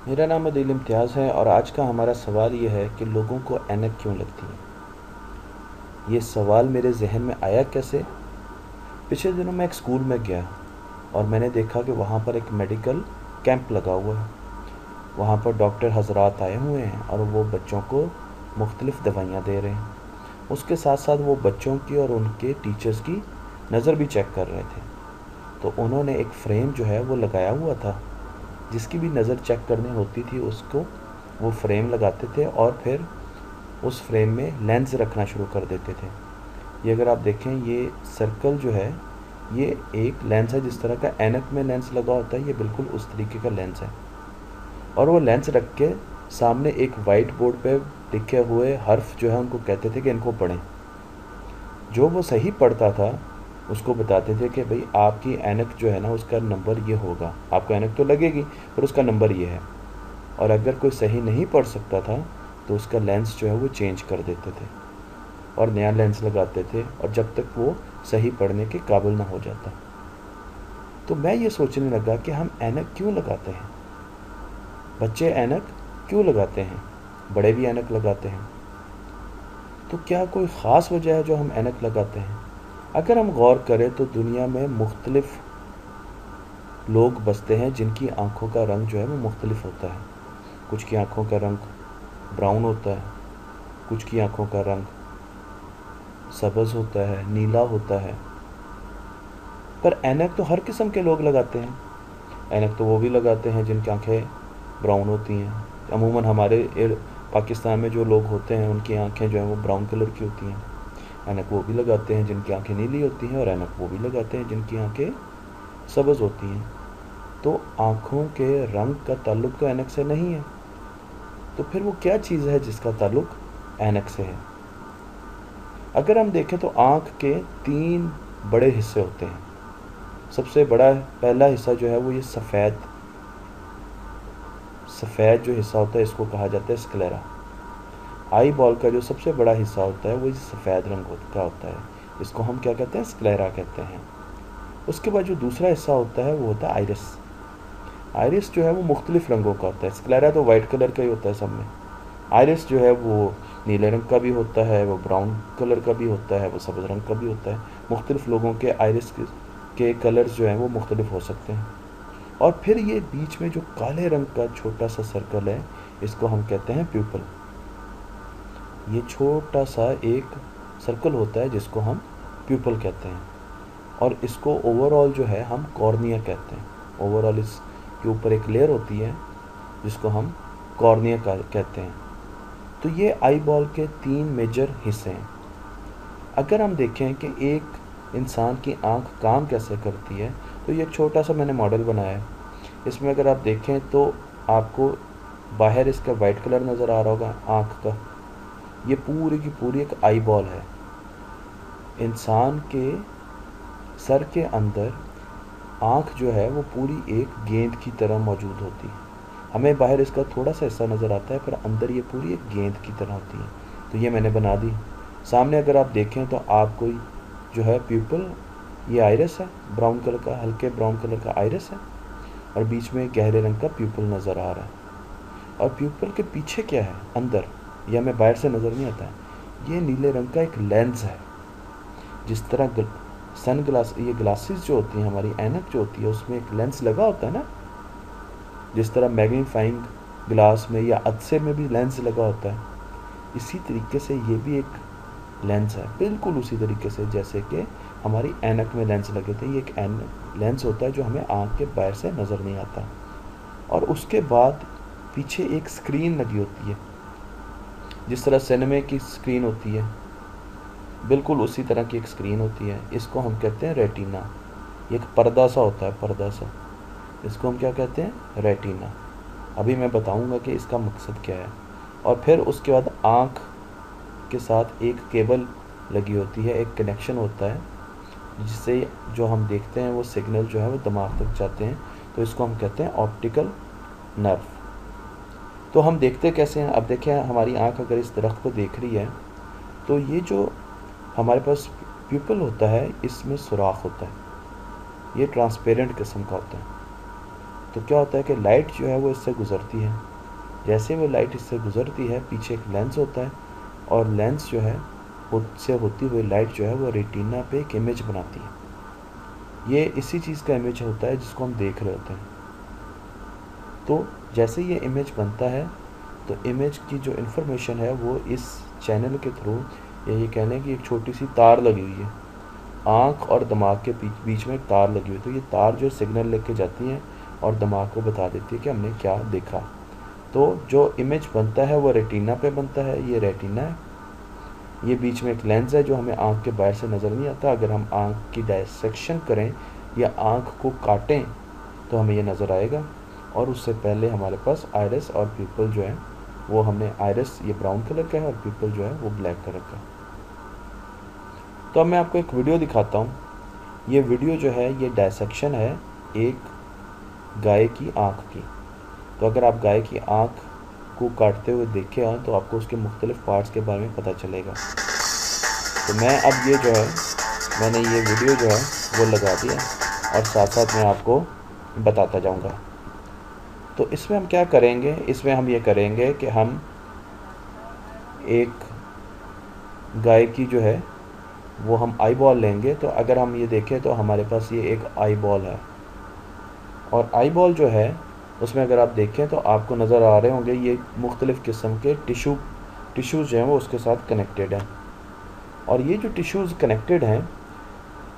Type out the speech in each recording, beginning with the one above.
मेरा नाम अदील इम्तियाज़ है और आज का हमारा सवाल ये है कि लोगों को ऐनक क्यों लगती है। ये सवाल मेरे जहन में आया कैसे। पिछले दिनों मैं एक स्कूल में गया और मैंने देखा कि वहाँ पर एक मेडिकल कैंप लगा हुआ है। वहाँ पर डॉक्टर हजरात आए हुए हैं और वो बच्चों को मुख्तलिफ़ दवाइयाँ दे रहे हैं। उसके साथ साथ वो बच्चों की और उनके टीचर्स की नज़र भी चेक कर रहे थे। तो उन्होंने एक फ्रेम जो है वो लगाया हुआ था, जिसकी भी नज़र चेक करनी होती थी उसको वो फ्रेम लगाते थे और फिर उस फ्रेम में लेंस रखना शुरू कर देते थे। ये अगर आप देखें, ये सर्कल जो है ये एक लेंस है। जिस तरह का ऐनक में लेंस लगा होता है, ये बिल्कुल उस तरीके का लेंस है। और वो लेंस रख के सामने एक वाइट बोर्ड पे लिखे हुए हर्फ जो है उनको कहते थे कि इनको पढ़ें। जो वो सही पढ़ता था उसको बताते थे कि भाई आपकी ऐनक जो है ना उसका नंबर ये होगा, आपको ऐनक तो लगेगी पर उसका नंबर ये है। और अगर कोई सही नहीं पढ़ सकता था तो उसका लेंस जो है वो चेंज कर देते थे और नया लेंस लगाते थे, और जब तक वो सही पढ़ने के काबिल ना हो जाता। तो मैं ये सोचने लगा कि हम ऐनक क्यों लगाते हैं। बच्चे ऐनक क्यों लगाते हैं, बड़े भी ऐनक लगाते हैं। तो क्या कोई ख़ास वजह है जो हम ऐनक लगाते हैं। अगर हम गौर करें तो दुनिया में मुख्तलिफ़ लोग बसते हैं जिनकी आँखों का रंग जो है वो मुख्तलिफ होता है। कुछ की आँखों का रंग ब्राउन होता है, कुछ की आँखों का रंग सब्ज़ होता है, नीला होता है। पर ऐनक तो हर किस्म के लोग लगाते हैं। ऐनक तो वो भी लगाते हैं जिनकी आंखें ब्राउन होती हैं। अमूमन हमारे पाकिस्तान में जो लोग होते हैं उनकी आंखें जो हैं वो ब्राउन कलर की होती हैं। ऐनक वो भी लगाते हैं जिनकी आंखें नीली होती हैं, और ऐनक वो भी लगाते हैं जिनकी आंखें सब्ज़ होती हैं। तो आँखों के रंग का ताल्लुक तो ऐनक से नहीं है। तो फिर वो क्या चीज़ है जिसका ताल्लुक ऐनक से है। अगर हम देखें तो आँख के 3 बड़े हिस्से होते हैं। सबसे बड़ा पहला हिस्सा जो है वो ये सफ़ेद जो हिस्सा होता है इसको कहा जाता है स्क्लेरा। आई बॉल का जो सबसे बड़ा हिस्सा होता है वो सफ़ेद रंग का होता है, इसको हम क्या कहते हैं, स्क्लेरा कहते हैं। उसके बाद जो दूसरा हिस्सा होता है वो होता है आइरिस। आइरिस जो है वो मुख्तलिफ़ रंगों का होता है। स्क्लेरा तो वाइट कलर का ही होता है सब में। आइरिस जो है वो नीले रंग का भी होता है, वो ब्राउन कलर का भी होता है, वो सब्ज़ रंग का भी होता है। मुख्तलिफ़ लोगों के आइरिस के कलर्स जो हैं वो मुख्तलिफ हो सकते हैं। और फिर ये बीच में जो काले रंग का छोटा सा सर्कल है इसको हम कहते हैं प्यूपल। ये छोटा सा एक सर्कल होता है जिसको हम प्यूपल कहते हैं, और इसको ओवरऑल जो है हम कॉर्निया कहते हैं। ओवरऑल इसके ऊपर एक लेयर होती है जिसको हम कॉर्निया कहते हैं। तो ये आई बॉल के 3 मेजर हिस्से हैं। अगर हम देखें कि एक इंसान की आँख काम कैसे करती है, तो ये एक छोटा सा मैंने मॉडल बनाया है। इसमें अगर आप देखें तो आपको बाहर इसका वाइट कलर नज़र आ रहा होगा आँख का। ये पूरी की पूरी एक आई बॉल है। इंसान के सर के अंदर आँख जो है वो पूरी एक गेंद की तरह मौजूद होती है। हमें बाहर इसका थोड़ा सा हिस्सा नज़र आता है पर अंदर ये पूरी एक गेंद की तरह होती है। तो ये मैंने बना दी। सामने अगर आप देखें तो आपको जो है प्यूपल, ये आइरिस है, ब्राउन कलर का, हल्के ब्राउन कलर का आइरिस है, और बीच में गहरे रंग का प्यूपल नज़र आ रहा है। और प्यूपल के पीछे क्या है अंदर, यह हमें बाहर से नज़र नहीं आता है। ये नीले रंग का एक लेंस है। जिस तरह सन ग्लास, ये ग्लासेस जो होती हैं, हमारी ऐनक जो होती है उसमें एक लेंस लगा होता है ना, जिस तरह मैग्नीफाइंग ग्लास में या अदसे में भी लेंस लगा होता है, इसी तरीके से ये भी एक लेंस है। बिल्कुल उसी तरीके से जैसे कि हमारी ऐनक में लेंस लगे थे। ये एक लेंस होता है जो हमें आँख के बाहर से नज़र नहीं आता। और उसके बाद पीछे एक स्क्रीन लगी होती है, जिस तरह सिनेमा की स्क्रीन होती है, बिल्कुल उसी तरह की एक स्क्रीन होती है। इसको हम कहते हैं रेटिना। ये एक पर्दा सा होता है, पर्दा सा, इसको हम क्या कहते हैं, रेटिना। अभी मैं बताऊंगा कि इसका मकसद क्या है। और फिर उसके बाद आँख के साथ एक केबल लगी होती है, एक कनेक्शन होता है, जिससे जो हम देखते हैं वो सिग्नल जो है वो दिमाग तक जाते हैं। तो इसको हम कहते हैं ऑप्टिकल नर्व। तो हम देखते कैसे हैं, अब देखें हमारी आँख अगर इस दरख्त को देख रही है तो ये जो हमारे पास प्यूपल होता है इसमें सुराख होता है। ये ट्रांसपेरेंट किस्म का होता है। तो क्या होता है कि लाइट जो है वो इससे गुज़रती है। जैसे वो लाइट इससे गुज़रती है, पीछे एक लेंस होता है, और लेंस जो है उससे होती हुई लाइट जो है वो रेटिना पे एक इमेज बनाती है। ये इसी चीज़ का इमेज होता है जिसको हम देख रहे होते हैं। तो जैसे ये इमेज बनता है, तो इमेज की जो इन्फॉर्मेशन है वो इस चैनल के थ्रू, या ये कह लें कि एक छोटी सी तार लगी हुई है, आँख और दिमाग के बीच में एक तार लगी हुई है। तो ये तार जो सिग्नल लेके जाती हैं और दिमाग को बता देती है कि हमने क्या देखा। तो जो इमेज बनता है वो रेटिना पे बनता है, ये रेटिना है। ये बीच में एक लेंस है जो हमें आँख के बाहर से नज़र नहीं आता। अगर हम आँख की डायसेक्शन करें या आँख को काटें तो हमें ये नज़र आएगा। और उससे पहले हमारे पास आइरिस और प्यूपल जो है वो, हमने आइरिस ये ब्राउन कलर का है और प्यूपल जो है वो ब्लैक कलर का। तो अब मैं आपको एक वीडियो दिखाता हूँ। ये वीडियो जो है ये डायसेक्शन है एक गाय की आँख की। तो अगर आप गाय की आँख को काटते हुए देखे हैं तो आपको उसके मुख्तलिफ पार्ट्स के बारे में पता चलेगा। तो मैं अब ये जो है, मैंने ये वीडियो जो है वो लगा दिया और साथ साथ मैं आपको बताता जाऊंगा। तो इसमें हम क्या करेंगे, इसमें हम ये करेंगे कि हम एक गाय की जो है वो हम आई बॉल लेंगे। तो अगर हम ये देखें तो हमारे पास ये एक आई बॉल है, और आई बॉल जो है उसमें अगर आप देखें तो आपको नज़र आ रहे होंगे ये मुख्तलिफ़ किस्म के टिश्यूज़ जो हैं वो उसके साथ कनेक्टेड हैं। और ये जो टिश्यूज़ कनेक्टेड हैं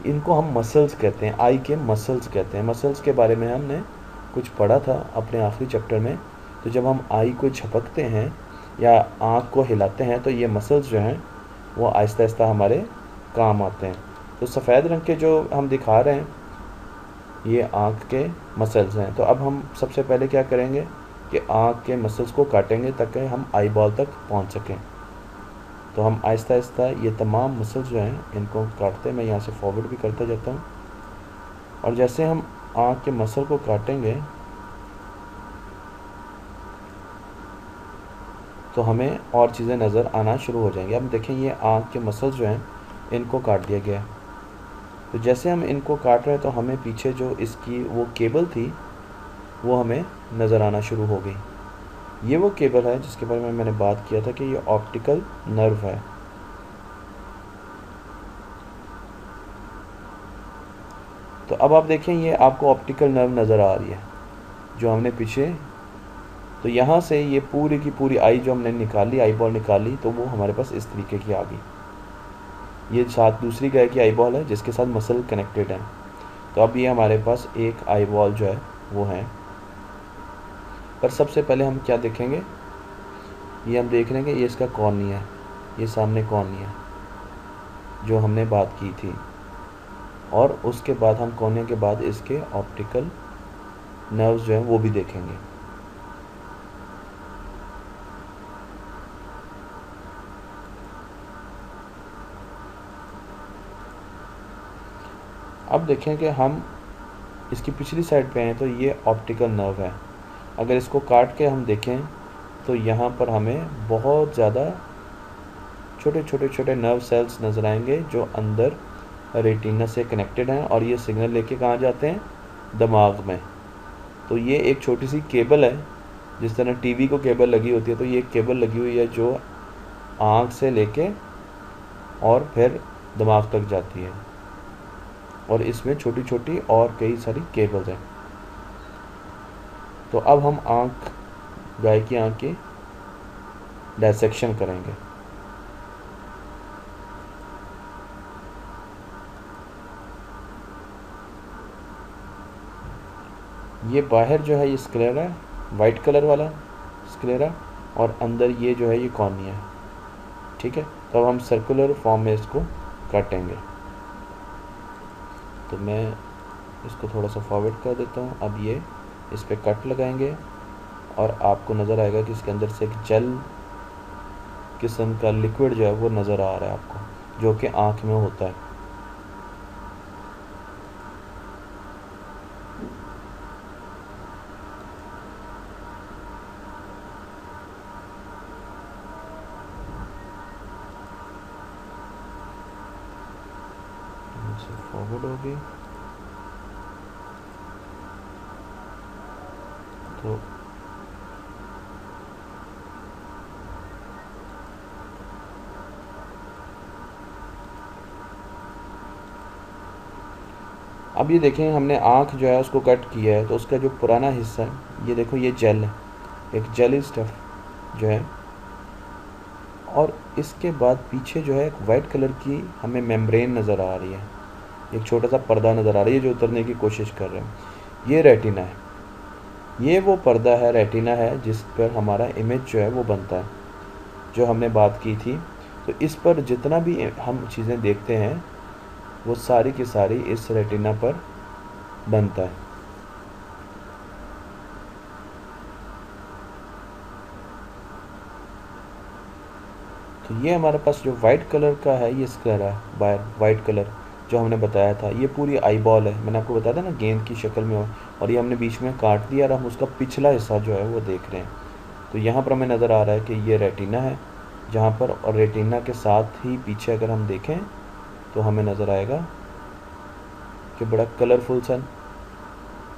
इनको हम मसल्स कहते हैं, आई के मसल्स कहते हैं। मसल्स के बारे में हमने कुछ पढ़ा था अपने आखिरी चैप्टर में। तो जब हम आई को झपकते हैं या आँख को हिलाते हैं तो ये मसल्स जो हैं वो आहिस्ता आहिस्ता हमारे काम आते हैं। तो सफ़ेद रंग के जो हम दिखा रहे हैं ये आँख के मसल्स हैं। तो अब हम सबसे पहले क्या करेंगे कि आँख के मसल्स को काटेंगे ताकि हम आई बॉल तक पहुँच सकें। तो हम आहिस्ता आहिस्ता ये तमाम मसल्स जो हैं इनको काटते हैं। मैं यहाँ से फॉरवर्ड भी करता जाता हूँ। और जैसे हम आँख के मसल को काटेंगे तो हमें और चीज़ें नज़र आना शुरू हो जाएंगी। अब देखें ये आँख के मसल्स जो हैं इनको काट दिया गया। तो जैसे हम इनको काट रहे हैं तो हमें पीछे जो इसकी वो केबल थी वो हमें नज़र आना शुरू हो गई। ये वो केबल है जिसके बारे में मैंने बात किया था कि ये ऑप्टिकल नर्व है। तो अब आप देखें ये आपको ऑप्टिकल नर्व नज़र आ रही है जो हमने पीछे, तो यहाँ से ये पूरी की पूरी आई जो हमने निकाली, आई बॉल निकाली, तो वो हमारे पास इस तरीके की आ गई। ये साथ दूसरी गाय की आई बॉल है जिसके साथ मसल कनेक्टेड है। तो अब ये हमारे पास एक आई बॉल जो है वो है। पर सबसे पहले हम क्या देखेंगे, ये हम देख रहे हैं कि ये इसका कॉर्निया है, ये सामने कॉर्निया जो हमने बात की थी। और उसके बाद हम कॉर्निया के बाद इसके ऑप्टिकल नर्व्स जो हैं वो भी देखेंगे। अब देखें कि हम इसकी पिछली साइड पे हैं तो ये ऑप्टिकल नर्व है। अगर इसको काट के हम देखें तो यहाँ पर हमें बहुत ज़्यादा छोटे छोटे छोटे नर्व सेल्स नज़र आएंगे जो अंदर रेटिना से कनेक्टेड हैं, और ये सिग्नल लेके कहाँ जाते हैं, दिमाग में। तो ये एक छोटी सी केबल है, जिस तरह टीवी को केबल लगी होती है, तो ये एक केबल लगी हुई है जो आँख से लेके और फिर दिमाग तक जाती है। और इसमें छोटी छोटी और कई सारी केबल्स हैं। तो अब हम गाय की आँख की डायसेक्शन करेंगे। ये बाहर जो है ये स्क्लेरा है, वाइट कलर वाला स्क्लेरा, और अंदर ये जो है ये कॉर्निया है। ठीक है, तो अब हम सर्कुलर फॉर्म में इसको काटेंगे। तो मैं इसको थोड़ा सा फॉरवर्ड कर देता हूँ। अब ये इस पर कट लगाएंगे और आपको नज़र आएगा कि इसके अंदर से एक जेल किस्म का लिक्विड जो है वो नज़र आ रहा है आपको, जो कि आँख में होता है। फॉरवर्ड होगी। तो अब ये देखें, हमने आँख जो है उसको कट किया है, तो उसका जो पुराना हिस्सा है, ये देखो ये जेल है, एक जेली स्टफ जो है, और इसके बाद पीछे जो है एक वाइट कलर की हमें मेम्ब्रेन नज़र आ रही है, एक छोटा सा पर्दा नज़र आ रहा है जो उतरने की कोशिश कर रहे हैं। ये रेटिना है, ये वो पर्दा है, रेटिना है, जिस पर हमारा इमेज जो है वो बनता है, जो हमने बात की थी। तो इस पर जितना भी हम चीज़ें देखते हैं वो सारी की सारी इस रेटिना पर बनता है। तो ये हमारे पास जो वाइट कलर का है ये स्क्लेरा है, बाय वाइट कलर जो हमने बताया था, ये पूरी आई बॉल है, मैंने आपको बताया था ना गेंद की शक्ल में हो, और ये हमने बीच में काट दिया और हम उसका पिछला हिस्सा जो है वो देख रहे हैं। तो यहाँ पर हमें नज़र आ रहा है कि ये रेटिना है जहाँ पर, और रेटिना के साथ ही पीछे अगर हम देखें तो हमें नज़र आएगा कि बड़ा कलरफुल सा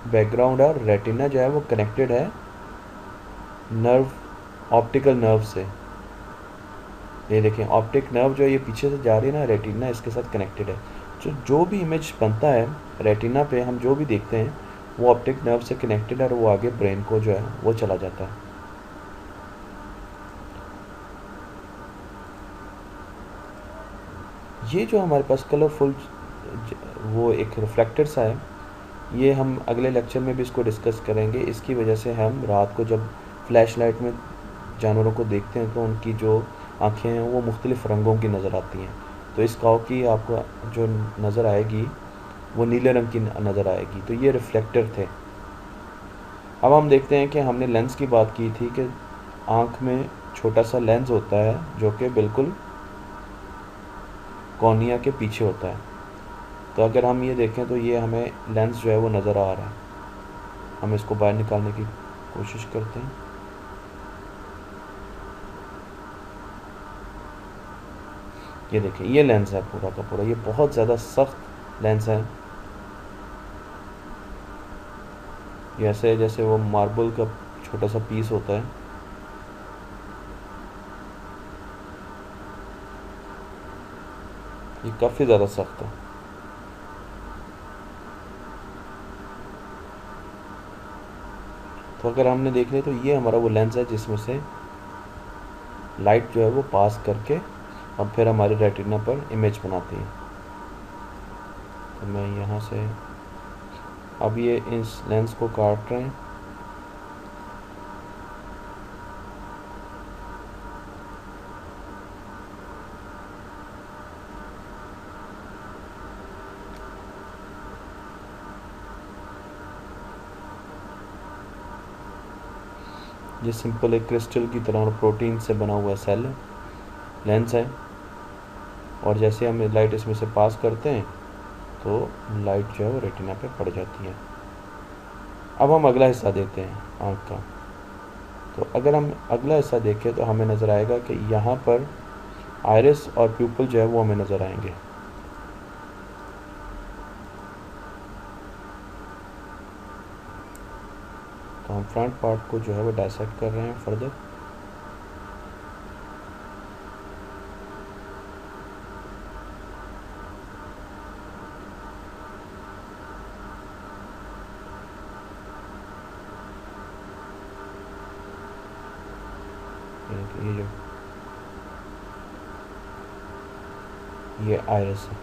बैकग्राउंड है, और रेटिना जो है वो कनेक्टेड है नर्व, ऑप्टिकल नर्व से। ये देखें, ऑप्टिक नर्व जो है ये पीछे से जा रही है ना, रेटिना इसके साथ कनेक्टेड है। जो भी इमेज बनता है रेटिना पे, हम जो भी देखते हैं वो ऑप्टिक नर्व से कनेक्टेड है, और वो आगे ब्रेन को जो है वो चला जाता है। ये जो हमारे पास कलरफुल वो एक रिफ्लेक्टर सा है, ये हम अगले लेक्चर में भी इसको डिस्कस करेंगे। इसकी वजह से हम रात को जब फ्लैश लाइट में जानवरों को देखते हैं तो उनकी जो आँखें हैं वो मुख्तलिफ़ रंगों की नज़र आती हैं। तो इस काऊ की आपको जो नज़र आएगी वो नीले रंग की नज़र आएगी। तो ये रिफ्लेक्टर थे। अब हम देखते हैं कि हमने लेंस की बात की थी कि आँख में छोटा सा लेंस होता है जो कि बिल्कुल कॉर्निया के पीछे होता है। तो अगर हम ये देखें तो ये हमें लेंस जो है वो नज़र आ रहा है। हम इसको बाहर निकालने की कोशिश करते हैं। ये देखिए, ये लेंस है पूरा का पूरा, ये बहुत ज़्यादा सख्त लेंस है, जैसे जैसे वो मार्बल का छोटा सा पीस होता है। ये काफ़ी ज़्यादा सख्त है। तो अगर हमने देख लिया तो ये हमारा वो लेंस है जिसमें से लाइट जो है वो पास करके और फिर हमारे रेटिना पर इमेज बनाती है। तो मैं यहाँ से अब ये इस लेंस को काट रहे हैं। ये सिंपल एक क्रिस्टल की तरह और प्रोटीन से बना हुआ सेल है, लेंस है, और जैसे हम लाइट इसमें से पास करते हैं तो लाइट जो है वो रेटिना पे पड़ जाती है। अब हम अगला हिस्सा देते हैं आँख का। तो अगर हम अगला हिस्सा देखें तो हमें नज़र आएगा कि यहाँ पर आयरिस और प्यूपल जो है वो हमें नज़र आएंगे। तो हम फ्रंट पार्ट को जो है वो डायसेक्ट कर रहे हैं फर्दर। ये आयरिस है।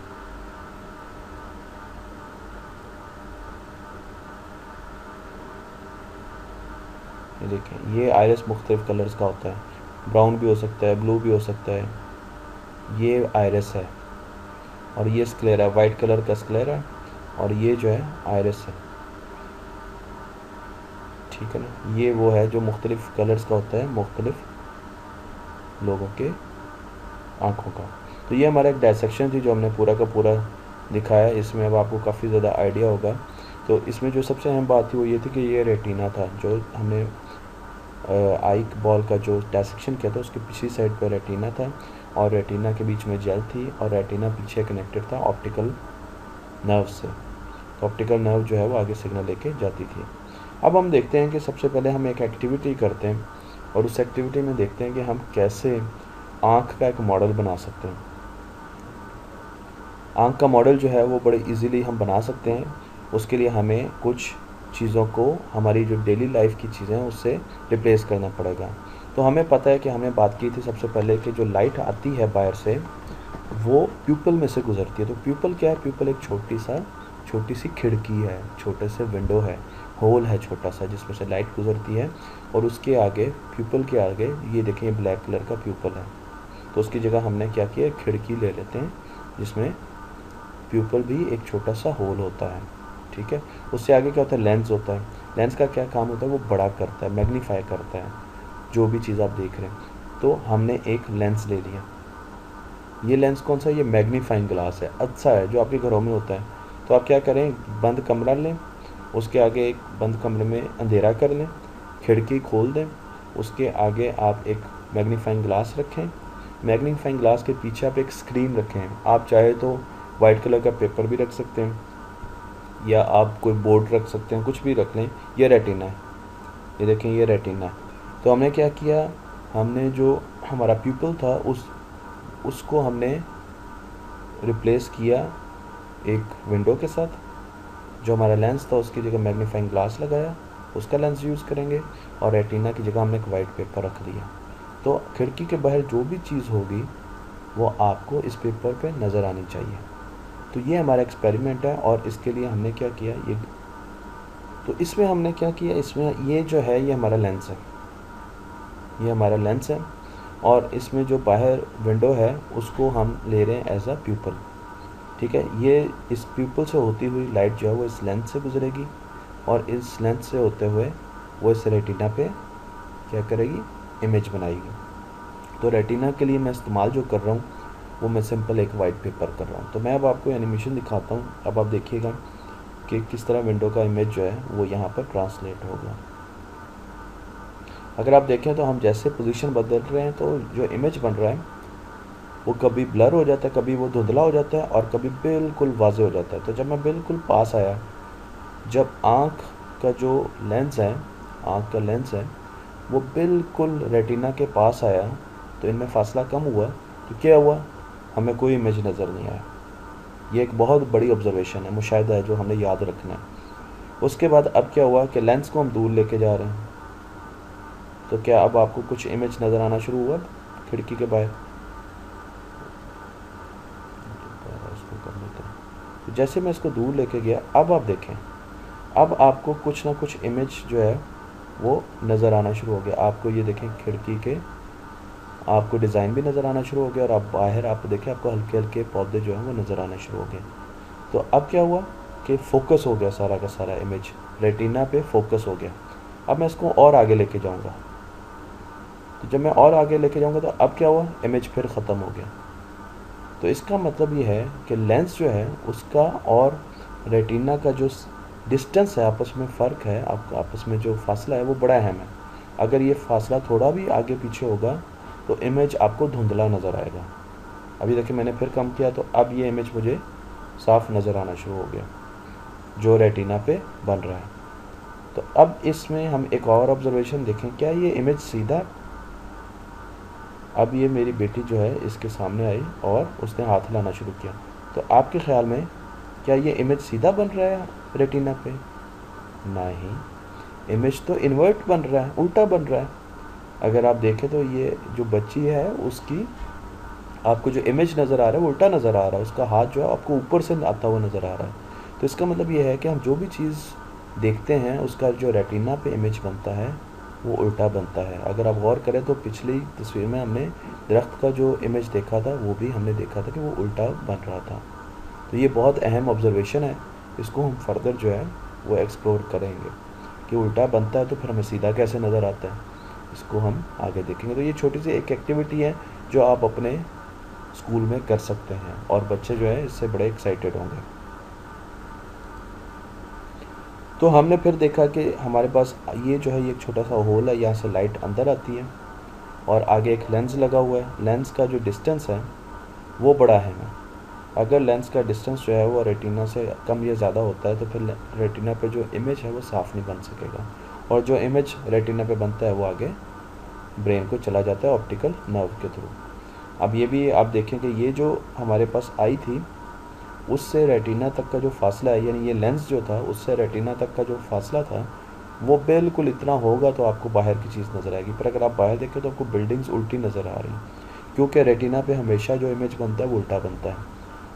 ये देखें, ये आयरिस मुख्तलिफ कलर्स का होता है, ब्राउन भी हो सकता है, ब्लू भी हो सकता है। ये आयरिस है, और ये स्क्लेरा, वाइट कलर का स्क्लेरा, और ये जो है आयरिस है। ठीक है ना, ये वो है जो मुख्तलिफ कलर्स का होता है मुख्तलिफ लोगों के आँखों का। तो ये हमारा एक डायसेक्शन थी जो हमने पूरा का पूरा दिखाया। इसमें अब आपको काफ़ी ज़्यादा आइडिया होगा। तो इसमें जो सबसे अहम बात थी वो ये थी कि ये रेटिना था, जो हमने आई बॉल का जो डायसेक्शन किया था उसके पिछली साइड पर रेटिना था, और रेटिना के बीच में जेल थी, और रेटिना पीछे कनेक्टेड था ऑप्टिकल नर्व से। तो ऑप्टिकल नर्व जो है वो आगे सिग्नल लेके जाती थी। अब हम देखते हैं कि सबसे पहले हम एक एक्टिविटी करते हैं और उस एक्टिविटी में देखते हैं कि हम कैसे आँख का एक मॉडल बना सकते हैं। आँख का मॉडल जो है वो बड़े इजीली हम बना सकते हैं। उसके लिए हमें कुछ चीज़ों को, हमारी जो डेली लाइफ की चीज़ें हैं उससे रिप्लेस करना पड़ेगा। तो हमें पता है कि हमने बात की थी सबसे पहले कि जो लाइट आती है बाहर से वो प्यूपल में से गुजरती है। तो प्यूपल क्या है? प्यूपल एक छोटी सी खिड़की है, छोटे से विंडो है, होल है छोटा सा जिसमें से लाइट गुजरती है। और उसके आगे, प्यूपल के आगे, ये देखें ये ब्लैक कलर का प्यूपल है, तो उसकी जगह हमने क्या किया, खिड़की ले लेते हैं जिसमें प्यूपल भी एक छोटा सा होल होता है। ठीक है, उससे आगे क्या होता है? लेंस होता है। लेंस का क्या काम होता है? वो बड़ा करता है, मैग्नीफाई करता है जो भी चीज़ आप देख रहे हैं। तो हमने एक लेंस ले लिया। ये लेंस कौन सा है? ये मैग्नीफाइंग ग्लास है, अच्छा है, जो आपके घरों में होता है। तो आप क्या करें, बंद कमरा लें, उसके आगे एक बंद कमरे में अंधेरा कर लें, खिड़की खोल दें, उसके आगे आप एक मैग्नीफाइंग ग्लास रखें। मैग्नीफाइंग ग्लास के पीछे आप एक स्क्रीन रखें। आप चाहे तो वाइट कलर का पेपर भी रख सकते हैं या आप कोई बोर्ड रख सकते हैं, कुछ भी रख लें। ये रेटिना है, ये देखें ये रेटिना है। तो हमने क्या किया, हमने जो हमारा प्यूपल था उसको हमने रिप्लेस किया एक विंडो के साथ। जो हमारा लेंस था उसकी जगह मैग्नीफाइंग ग्लास लगाया, उसका लेंस यूज़ करेंगे, और रेटिना की जगह हमने एक वाइट पेपर रख दिया। तो खिड़की के बाहर जो भी चीज़ होगी वो आपको इस पेपर पे नज़र आनी चाहिए। तो ये हमारा एक्सपेरिमेंट है। और इसके लिए हमने क्या किया, ये तो इसमें हमने क्या किया, इसमें ये जो है ये हमारा लेंस है, ये हमारा लेंस है। और इसमें जो बाहर विंडो है उसको हम ले रहे हैं एज अ प्यूपल। ठीक है, ये इस प्यूपल से होती हुई लाइट जो है वो इस लेंस से गुजरेगी, और इस लेंस से होते हुए वो इस रेटिना पे क्या करेगी, इमेज बनाएगी। तो रेटिना के लिए मैं इस्तेमाल जो कर रहा हूँ वो मैं सिंपल एक वाइट पेपर कर रहा हूँ। तो मैं अब आपको एनिमेशन दिखाता हूँ। अब आप देखिएगा कि किस तरह विंडो का इमेज जो है वो यहाँ पर ट्रांसलेट होगा। अगर आप देखें तो हम जैसे पोजीशन बदल रहे हैं तो जो इमेज बन रहा है वो कभी ब्लर हो जाता है, कभी वो धुंधला हो जाता है, और कभी बिल्कुल वाज़े हो जाता है। तो जब मैं बिल्कुल पास आया, जब आँख का जो लेंस है, आँख का लेंस है वो बिल्कुल रेटिना के पास आया, तो इनमें फासला कम हुआ, तो क्या हुआ, हमें कोई इमेज नज़र नहीं आया। ये एक बहुत बड़ी ऑब्जर्वेशन है, मुशाहिदा है जो हमने याद रखना है। उसके बाद अब क्या हुआ कि लेंस को हम दूर लेके जा रहे हैं, तो क्या अब आपको कुछ इमेज नज़र आना शुरू हुआ खिड़की के बाहर? तो जैसे मैं इसको दूर लेके गया, अब आप देखें, अब आपको कुछ ना कुछ इमेज जो है वो नज़र आना शुरू हो गया। आपको ये देखें खिड़की के आपको डिज़ाइन भी नज़र आना शुरू हो गया, और आप बाहर आपको देखें आपको हल्के हल्के पौधे जो हैं वो नज़र आना शुरू हो गए। तो अब क्या हुआ कि फोकस हो गया, सारा का सारा इमेज रेटिना पे फोकस हो गया। अब मैं इसको और आगे लेके जाऊंगा, तो जब मैं और आगे लेके जाऊंगा तो अब क्या हुआ, इमेज फिर ख़त्म हो गया। तो इसका मतलब ये है कि लेंस जो है उसका और रेटिना का जो डिस्टेंस है, आपस में फ़र्क है, आपका आपस में जो फासला है वो बड़ा अहम है। अगर ये फासला थोड़ा भी आगे पीछे होगा तो इमेज आपको धुंधला नज़र आएगा। अभी देखिए मैंने फिर कम किया तो अब ये इमेज मुझे साफ नज़र आना शुरू हो गया जो रेटिना पे बन रहा है। तो अब इसमें हम एक और ऑब्जर्वेशन देखें, क्या ये इमेज सीधा, अब ये मेरी बेटी जो है इसके सामने आई और उसने हाथ हिलाना शुरू किया, तो आपके ख्याल में क्या ये इमेज सीधा बन रहा है रेटिना पे? नहीं, इमेज तो इन्वर्ट बन रहा है, उल्टा बन रहा है। अगर आप देखें तो ये जो बच्ची है उसकी आपको जो इमेज नज़र आ रहा है वो उल्टा नज़र आ रहा है, उसका हाथ जो है आपको ऊपर से आता हुआ नज़र आ रहा है। तो इसका मतलब ये है कि हम जो भी चीज़ देखते हैं उसका जो रेटिना पे इमेज बनता है वो उल्टा बनता है। अगर आप गौर करें तो पिछली तस्वीर में हमने दरख्त का जो इमेज देखा था वो भी हमने देखा था कि वो उल्टा बन रहा था। तो ये बहुत अहम ऑब्जर्वेशन है, इसको हम फर्दर जो है वो एक्सप्लोर करेंगे कि उल्टा बनता है तो फिर हमें सीधा कैसे नज़र आता है, इसको हम आगे देखेंगे। तो ये छोटी सी एक एक्टिविटी है जो आप अपने स्कूल में कर सकते हैं और बच्चे जो है इससे बड़े एक्साइटेड होंगे। तो हमने फिर देखा कि हमारे पास ये जो है ये एक छोटा सा होल है, यहाँ से लाइट अंदर आती है और आगे एक लेंस लगा हुआ है। लेंस का जो डिस्टेंस है वो बड़ा है। अगर लेंस का डिस्टेंस जो है वो रेटिना से कम या ज़्यादा होता है तो फिर रेटिना पे जो इमेज है वो साफ़ नहीं बन सकेगा, और जो इमेज रेटिना पे बनता है वो आगे ब्रेन को चला जाता है ऑप्टिकल नर्व के थ्रू। अब ये भी आप देखें कि ये जो हमारे पास आई थी उससे रेटिना तक का जो फासला है, यानी ये लेंस जो था उससे रेटिना तक का जो फासला था वो बिल्कुल इतना होगा तो आपको बाहर की चीज़ नज़र आएगी। पर अगर आप बाहर देखें तो आपको बिल्डिंग्स उल्टी नज़र आ रही, क्योंकि रेटिना पे हमेशा जो इमेज बनता है वो उल्टा बनता है,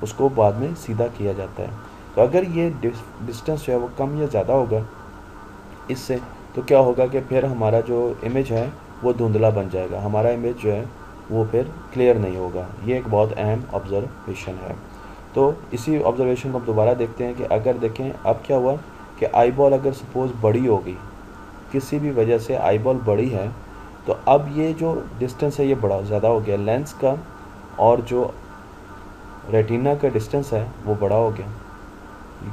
उसको बाद में सीधा किया जाता है। तो अगर ये डिस्टेंस जो है वो कम या ज़्यादा होगा इससे, तो क्या होगा कि फिर हमारा जो इमेज है वो धुंधला बन जाएगा, हमारा इमेज जो है वो फिर क्लियर नहीं होगा। ये एक बहुत अहम ऑब्जर्वेशन है। तो इसी ऑब्जर्वेशन को हम दोबारा देखते हैं कि अगर देखें अब क्या हुआ कि आई बॉल अगर सपोज़ बड़ी हो गई, किसी भी वजह से आई बॉल बड़ी है, तो अब ये जो डिस्टेंस है ये बड़ा ज़्यादा हो गया लेंस का, और जो रेटिना का डिस्टेंस है वो बड़ा हो गया।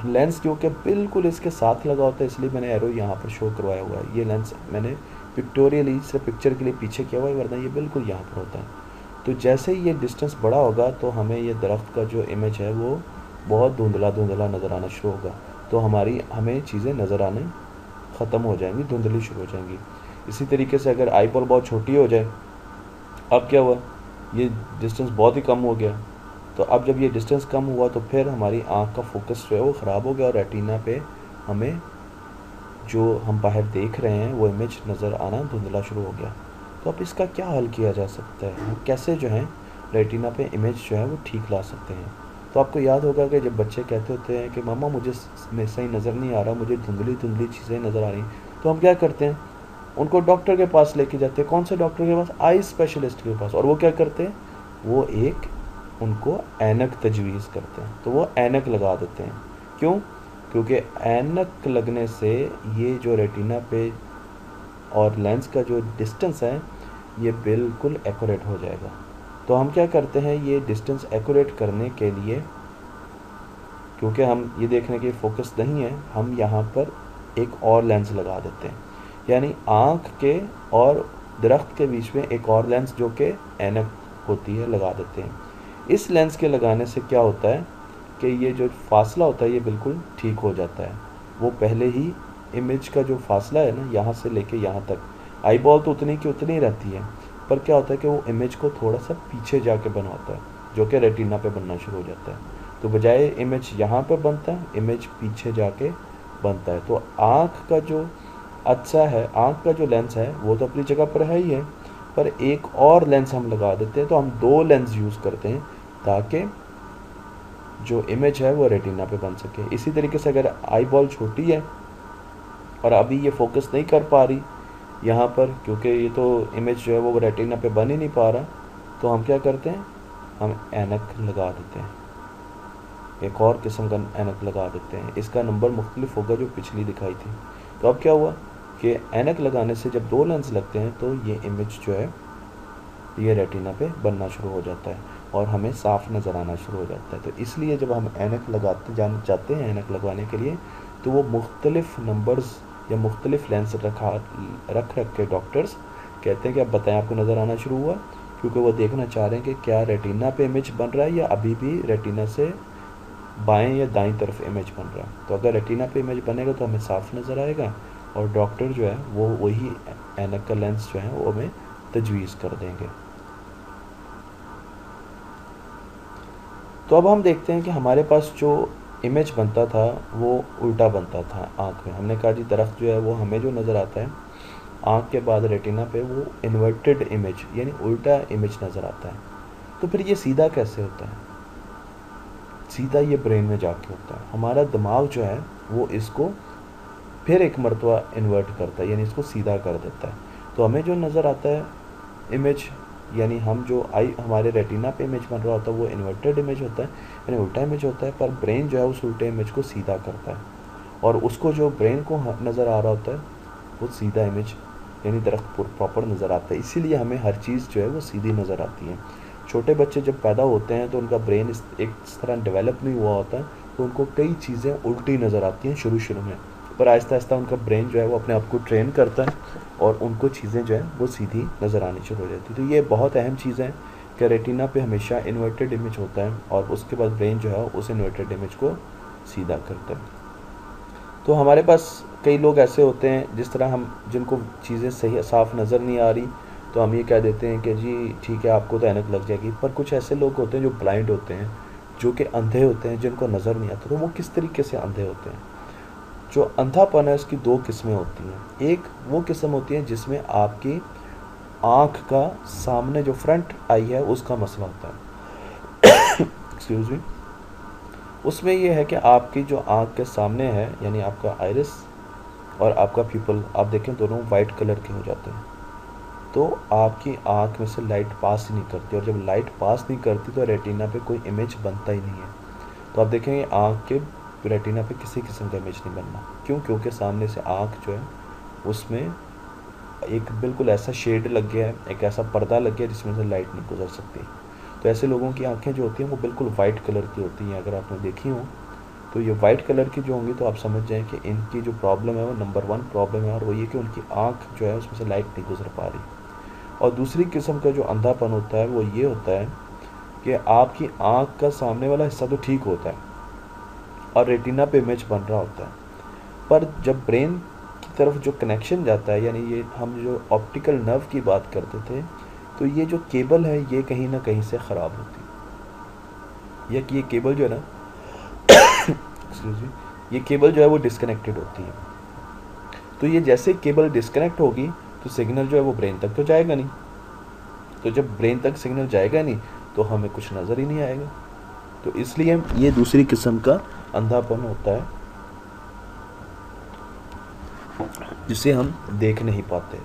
लेंस क्योंकि बिल्कुल इसके साथ लगा होता है इसलिए मैंने एरो यहाँ पर शो करवाया हुआ है। ये लेंस मैंने पिक्टोरियली सिर्फ पिक्चर के लिए पीछे किया हुआ है, वरना ये बिल्कुल यहाँ पर होता है। तो जैसे ही ये डिस्टेंस बड़ा होगा तो हमें ये दरख्त का जो इमेज है वो बहुत धुंधला धुंधला नज़र आना शुरू होगा, तो हमें चीज़ें नज़र आने ख़त्म हो जाएंगी, धुंधली शुरू हो जाएंगी। इसी तरीके से अगर आई बॉल बहुत छोटी हो जाए, अब क्या हुआ, ये डिस्टेंस बहुत ही कम हो गया, तो अब जब ये डिस्टेंस कम हुआ तो फिर हमारी आँख का फोकस जो है वो ख़राब हो गया, और रेटिना पे हमें जो हम बाहर देख रहे हैं वो इमेज नज़र आना धुंधला शुरू हो गया। तो अब इसका क्या हल किया जा सकता है, हम कैसे जो है रेटिना पे इमेज जो है वो ठीक ला सकते हैं। तो आपको याद होगा कि जब बच्चे कहते होते हैं कि मामा मुझे सही नज़र नहीं आ रहा, मुझे धुंधली धुंधली चीज़ें नज़र आ रही, तो हम क्या करते हैं, उनको डॉक्टर के पास लेके जाते हैं। कौन से डॉक्टर के पास, आई स्पेशलिस्ट के पास। और वो क्या करते हैं, वो एक उनको ऐनक तजवीज़ करते हैं, तो वो ऐनक लगा देते हैं। क्यों, क्योंकि ऐनक लगने से ये जो रेटिना पे और लेंस का जो डिस्टेंस है ये बिल्कुल एक्यूरेट हो जाएगा। तो हम क्या करते हैं, ये डिस्टेंस एक्यूरेट करने के लिए, क्योंकि हम ये देखने की फोकस नहीं है, हम यहाँ पर एक और लेंस लगा देते हैं, यानी आँख के और दरख्त के बीच में एक और लेंस जो कि ऐनक होती है लगा देते हैं। इस लेंस के लगाने से क्या होता है कि ये जो फासला होता है ये बिल्कुल ठीक हो जाता है। वो पहले ही इमेज का जो फासला है ना, यहाँ से लेके यहाँ तक, आई बॉल तो उतनी की उतनी रहती है, पर क्या होता है कि वो इमेज को थोड़ा सा पीछे जाके बनवाता है, जो कि रेटिना पे बनना शुरू हो जाता है। तो बजाय इमेज यहाँ पर बनता है, इमेज पीछे जाके बनता है। तो आँख का जो अच्छा है, आँख का जो लेंस है वो तो अपनी जगह पर है ही है, पर एक और लेंस हम लगा देते हैं। तो हम दो लेंस यूज़ करते हैं ताकि जो इमेज है वो रेटिना पे बन सके। इसी तरीके से अगर आई बॉल छोटी है और अभी ये फोकस नहीं कर पा रही यहाँ पर, क्योंकि ये तो इमेज जो है वो रेटिना पे बन ही नहीं पा रहा, तो हम क्या करते हैं, हम ऐनक लगा देते हैं, एक और किस्म का ऐनक लगा देते हैं। इसका नंबर मुख्तलिफ होगा जो पिछली दिखाई थी। तो अब क्या हुआ कि ऐनक लगाने से जब दो लेंस लगते हैं तो ये इमेज जो है ये रेटिना पे बनना शुरू हो जाता है और हमें साफ़ नज़र आना शुरू हो जाता है। तो इसलिए जब हम ऐनक जाते हैं ऐनक लगवाने के लिए, तो वो मुख्तलिफ नंबर्स या मुख्तलिफ लेंस रख के डॉक्टर्स कहते हैं कि अब बताएं आपको नज़र आना शुरू हुआ, क्योंकि वो देखना चाह रहे हैं कि क्या रेटिना पे इमेज बन रहा है या अभी भी रेटिना से बाएं या दाईं तरफ इमेज बन रहा है। तो अगर रेटिना पे इमेज बनेगा तो हमें साफ़ नज़र आएगा, और डॉक्टर जो है वो वही ऐनक का लेंस जो है वो हमें तजवीज़ कर देंगे। तो अब हम देखते हैं कि हमारे पास जो इमेज बनता था वो उल्टा बनता था आँख में। हमने कहा जी दरख्त जो है वो हमें जो नज़र आता है आँख के बाद रेटिना पे वो इन्वर्टेड इमेज यानी उल्टा इमेज नज़र आता है। तो फिर ये सीधा कैसे होता है, सीधा ये ब्रेन में जाके होता है। हमारा दिमाग जो है वो इसको फिर एक मरतबा इन्वर्ट करता है, यानी इसको सीधा कर देता है। तो हमें जो नज़र आता है इमेज, यानी हम जो हमारे रेटिना पे इमेज बन रहा होता है वो इन्वर्टेड इमेज होता है, यानी उल्टा इमेज होता है, पर ब्रेन जो है उस उल्टे इमेज को सीधा करता है और उसको जो ब्रेन को नज़र आ रहा होता है वो सीधा इमेज यानी दरख्त प्रॉपर नज़र आता है। इसीलिए हमें हर चीज़ जो है वो सीधी नज़र आती है। छोटे बच्चे जब पैदा होते हैं तो उनका ब्रेन इस तरह डेवलप नहीं हुआ होता है, तो उनको कई चीज़ें उल्टी नज़र आती हैं शुरू में, पर आहिस्ता आहिस्ता उनका ब्रेन जो है वो अपने आप को ट्रेन करता है और उनको चीज़ें जो है वो सीधी नज़र आनी शुरू हो जाती है। तो ये बहुत अहम चीज़ है कि रेटिना पे हमेशा इन्वर्टेड इमेज होता है और उसके बाद ब्रेन जो है उस इन्वर्टेड इमेज को सीधा करता है। तो हमारे पास कई लोग ऐसे होते हैं जिस तरह हम जिनको चीज़ें सही साफ नज़र नहीं आ रही तो हम ये कह देते हैं कि जी ठीक है आपको तो ऐनक लग जाएगी, पर कुछ ऐसे लोग होते हैं जो ब्लाइंड होते हैं, जो कि अंधे होते हैं, जिनको नज़र नहीं आता। तो वो किस तरीके से अंधे होते हैं? जो अंधापन है उसकी दो किस्में होती हैं। एक वो किस्म होती है जिसमें आपकी आँख का सामने जो फ्रंट आई है उसका मसला होता है एक्सक्यूज़ मी। उसमें ये है कि आपकी जो आँख के सामने है, यानी आपका आइरिस और आपका प्यूपल, आप देखें दोनों वाइट कलर के हो जाते हैं, तो आपकी आँख में से लाइट पास ही नहीं करती, और जब लाइट पास नहीं करती तो रेटिना पे कोई इमेज बनता ही नहीं है। तो आप देखेंगे आँख के रेटिना पे किसी किस्म का इमेज नहीं बनना। क्यों? क्योंकि सामने से आँख जो है उसमें एक बिल्कुल ऐसा शेड लग गया है, एक ऐसा पर्दा लग गया है जिसमें से लाइट नहीं गुजर सकती। तो ऐसे लोगों की आँखें जो होती हैं वो बिल्कुल वाइट कलर की होती हैं। अगर आपने देखी हो तो ये वाइट कलर की जो होंगी तो आप समझ जाएं कि इनकी जो प्रॉब्लम है वो नंबर 1 प्रॉब्लम है, और वो ये कि उनकी आँख जो है उसमें से लाइट नहीं गुजर पा रही। और दूसरी किस्म का जो अंधापन होता है वो ये होता है कि आपकी आँख का सामने वाला हिस्सा तो ठीक होता है और रेटिना पे इमेज बन रहा होता है, पर जब ब्रेन की तरफ जो कनेक्शन जाता है, यानी ये हम जो ऑप्टिकल नर्व की बात करते थे, तो ये जो केबल है ये कहीं ना कहीं से ख़राब होती है, या कि ये केबल जो है ना एक्सक्यूज मी, ये केबल जो है वो डिस्कनेक्टेड होती है। तो ये जैसे केबल डिस्कनेक्ट होगी तो सिग्नल जो है वो ब्रेन तक तो जाएगा नहीं, तो जब ब्रेन तक सिग्नल जाएगा नहीं तो हमें कुछ नज़र ही नहीं आएगा। तो इसलिए ये दूसरी किस्म का अंधापन होता है जिसे हम देख नहीं पाते।